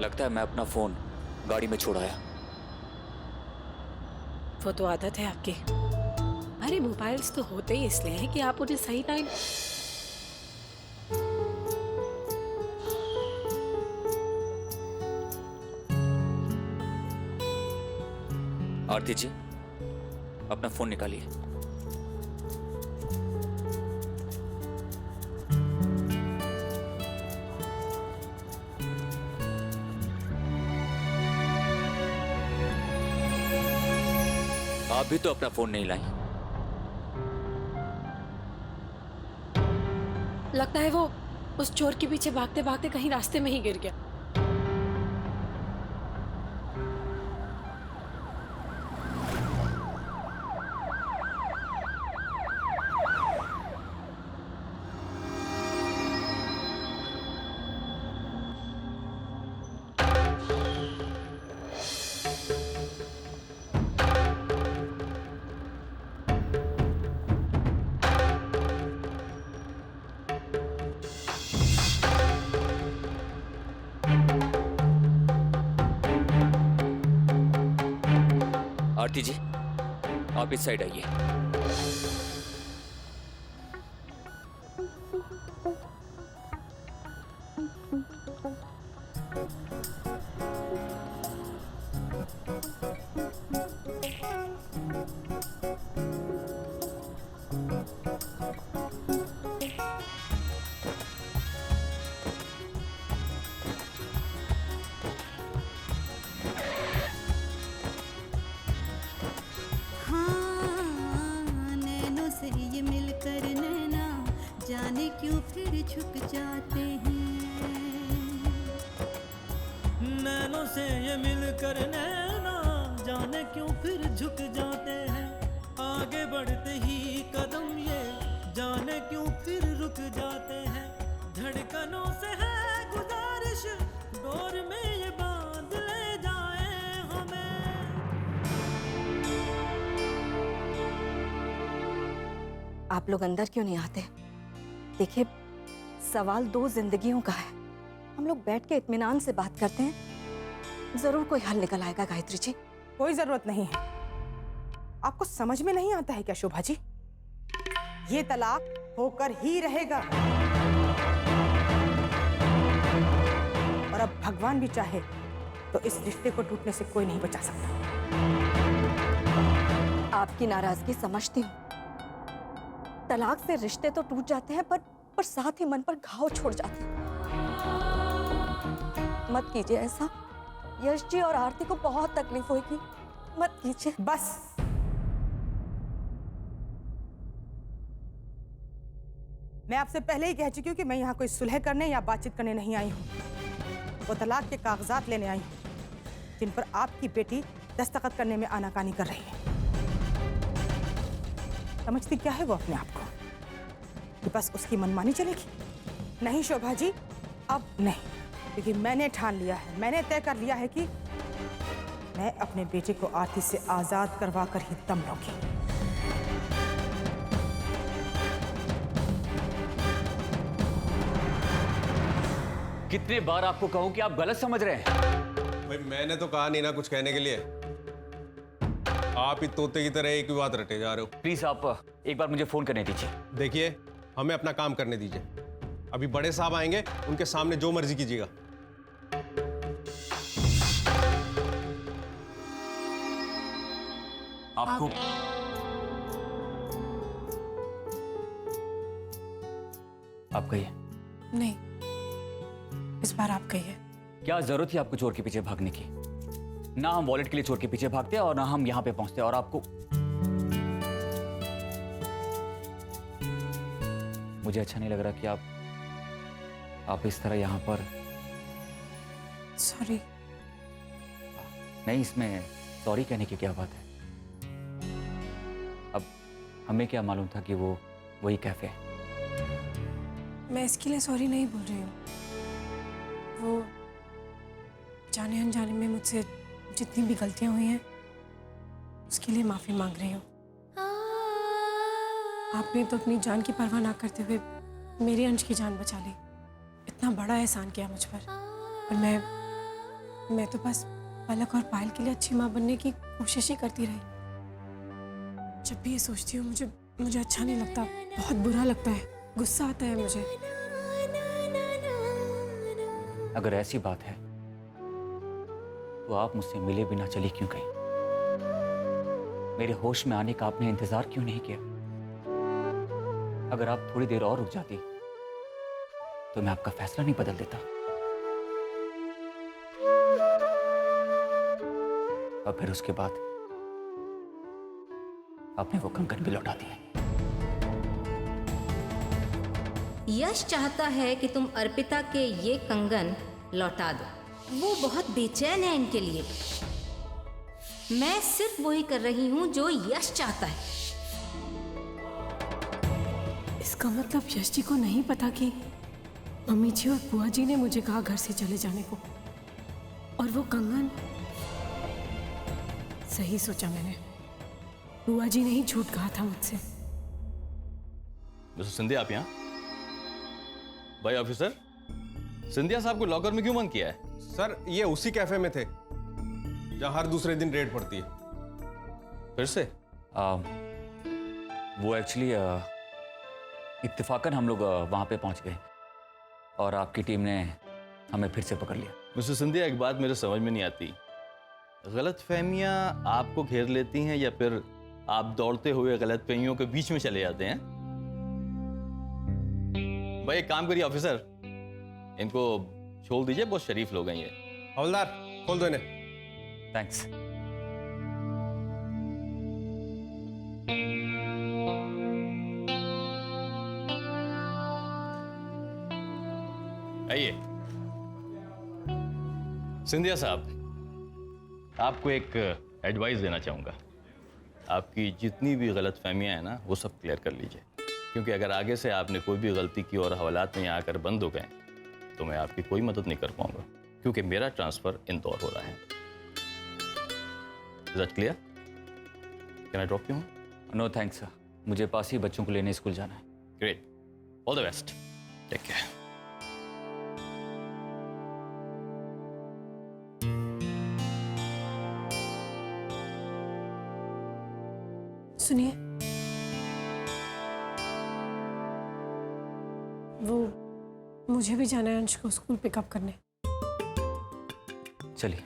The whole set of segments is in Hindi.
लगता है मैं अपना फोन गाड़ी में छोड़ आया। वो तो आदत है आपकी। अरे मोबाइल्स तो होते ही इसलिए हैं कि आप उन्हें सही टाइम। आरती जी, अपना फोन निकालिए। आप भी तो अपना फोन नहीं लाई। लगता है वो उस चोर के पीछे भागते भागते कहीं रास्ते में ही गिर गया। आरती जी, आप इस साइड आइए। ये मिलकर नैना जाने क्यों फिर झुक जाते हैं। नैनों से ये मिलकर नैना जाने क्यों फिर झुक जाते हैं। आगे बढ़ते ही कदम ये जाने क्यों फिर रुक जाते हैं। धड़कनों से है गुजारिश डोर में ये बांध ले जाए हमें। आप लोग अंदर क्यों नहीं आते? देखिए, सवाल 2 जिंदगियों का है। हम लोग बैठ के इत्मीनान से बात करते हैं, जरूर कोई हल निकल आएगा। गायत्री जी, कोई जरूरत नहीं है। आपको समझ में नहीं आता है क्या शोभा जी? ये तलाक होकर ही रहेगा और अब भगवान भी चाहे तो इस रिश्ते को टूटने से कोई नहीं बचा सकता। आपकी नाराजगी समझती हूँ। तलाक से रिश्ते तो टूट जाते हैं, पर साथ ही मन पर घाव छोड़ जाते हैं। मत कीजिए ऐसा। यश जी और आरती को बहुत तकलीफ होगी, मत कीजिए। बस, मैं आपसे पहले ही कह चुकी हूँ कि मैं यहाँ कोई सुलह करने या बातचीत करने नहीं आई हूँ। वो तलाक के कागजात लेने आई हूँ जिन पर आपकी बेटी दस्तखत करने में आनाकानी कर रही है। समझती क्या है वो अपने आप को कि बस उसकी मनमानी चलेगी? नहीं शोभा जी, अब नहीं, क्योंकि मैंने ठान लिया है, मैंने तय कर लिया है कि मैं अपने बेटे को आरती से आजाद करवा कर ही दम लूंगी। कितने बार आपको कहूं कि आप गलत समझ रहे हैं? भाई मैंने तो कहा नहीं ना कुछ कहने के लिए। आप ही तोते की तरह एक ही बात रटे जा रहे हो। प्लीज आप एक बार मुझे फोन करने दीजिए। देखिए, हमें अपना काम करने दीजिए। अभी बड़े साहब आएंगे, उनके सामने जो मर्जी कीजिएगा। आपको आप कहिए। नहीं, इस बार आप कहिए। क्या जरूरत है आपको चोर के पीछे भागने की? ना हम वॉलेट के लिए चोर के पीछे भागते और ना हम यहां पे पहुंचते, और आपको मुझे अच्छा नहीं लग रहा कि आप इस तरह यहां पर। सॉरी। नहीं, इसमें सॉरी कहने की क्या बात है? अब हमें क्या मालूम था कि वो वही कैफे है। मैं इसके लिए सॉरी नहीं बोल रही हूँ। वो जाने अनजाने में मुझसे जितनी भी गलतियां हुई हैं उसके लिए माफी मांग रही हूँ। आपने तो अपनी जान की परवाह ना करते हुए मेरी अंश की जान बचा ली। इतना बड़ा एहसान किया मुझ पर, और मैं मैं तो बस पलक और पायल के लिए अच्छी माँ बनने की कोशिश ही करती रही। जब भी ये सोचती हूँ मुझे मुझे अच्छा नहीं लगता, बहुत बुरा लगता है, गुस्सा आता है मुझे। अगर ऐसी बात है तो आप मुझसे मिले बिना चली क्यों गई? मेरे होश में आने का आपने इंतजार क्यों नहीं किया? अगर आप थोड़ी देर और रुक जाती तो मैं आपका फैसला नहीं बदल देता। और फिर उसके बाद आपने वो कंगन भी लौटा दिया। यश चाहता है कि तुम अर्पिता के ये कंगन लौटा दो। वो बहुत बेचैन है इनके लिए। मैं सिर्फ वही कर रही हूँ जो यश चाहता है। इसका मतलब यश जी को नहीं पता कि मम्मी जी और बुआ जी ने मुझे कहा घर से चले जाने को, और वो कंगन। सही सोचा मैंने, बुआ जी ने ही झूठ कहा था मुझसे। मिस्टर सिंधिया, आप यहाँ? भाई ऑफिसर, सिंधिया साहब को लॉकर में क्यों बंद किया है? सर ये उसी कैफे में थे जहां हर दूसरे दिन रेड पड़ती है। फिर से? वो एक्चुअली इत्तेफाकन हम लोग वहां पे पहुंच गए और आपकी टीम ने हमें फिर से पकड़ लिया। मिस्टर सिंधिया, एक बात मेरे समझ में नहीं आती। गलतफहमियां आपको घेर लेती हैं या फिर आप दौड़ते हुए गलतफहमियों के बीच में चले जाते हैं? भाई एक काम करिए ऑफिसर, इनको छोड़ दीजिए, बहुत शरीफ लोग हैं ये। हवलदार खोल दो इन्हें। थैंक्स। आइए। सिंधिया साहब, आपको एक एडवाइस देना चाहूँगा। आपकी जितनी भी गलतफहमियां हैं ना, वो सब क्लियर कर लीजिए, क्योंकि अगर आगे से आपने कोई भी गलती की और हवालात में आकर बंद हो गए तो मैं आपकी कोई मदद नहीं कर पाऊंगा, क्योंकि मेरा ट्रांसफर इंदौर हो रहा है। Is that clear? Can I drop you? No thanks, मुझे पास ही बच्चों को लेने स्कूल जाना है। Great, all the best, take care. सुनिए, वो मुझे भी जाना है अंश को स्कूल पिकअप करने। चलिए।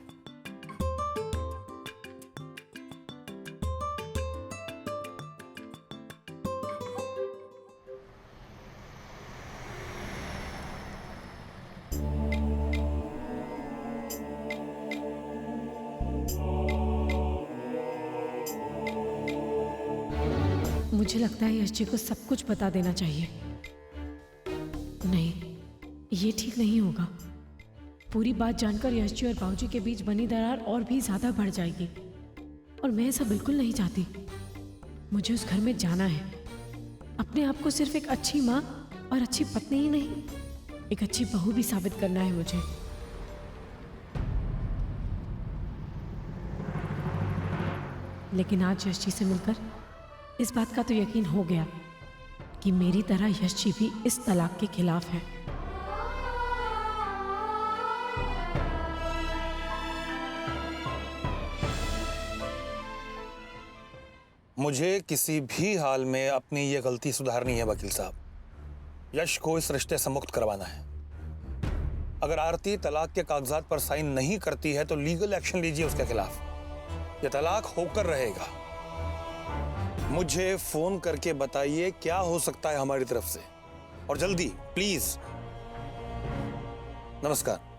मुझे लगता है यश जी को सब कुछ बता देना चाहिए। नहीं, ये ठीक नहीं होगा। पूरी बात जानकर यश जी और बाबूजी के बीच बनी दरार और भी ज्यादा बढ़ जाएगी, और मैं ऐसा बिल्कुल नहीं चाहती। मुझे उस घर में जाना है, अपने आप को सिर्फ एक अच्छी माँ और अच्छी पत्नी ही नहीं, एक अच्छी बहू भी साबित करना है मुझे। लेकिन आज यश जी से मिलकर इस बात का तो यकीन हो गया कि मेरी तरह यश जी भी इस तलाक के खिलाफ है। मुझे किसी भी हाल में अपनी ये गलती सुधारनी है वकील साहब। यश को इस रिश्ते से मुक्त करवाना है। अगर आरती तलाक के कागजात पर साइन नहीं करती है तो लीगल एक्शन लीजिए उसके खिलाफ। ये तलाक होकर रहेगा। मुझे फोन करके बताइए क्या हो सकता है हमारी तरफ से, और जल्दी प्लीज। नमस्कार।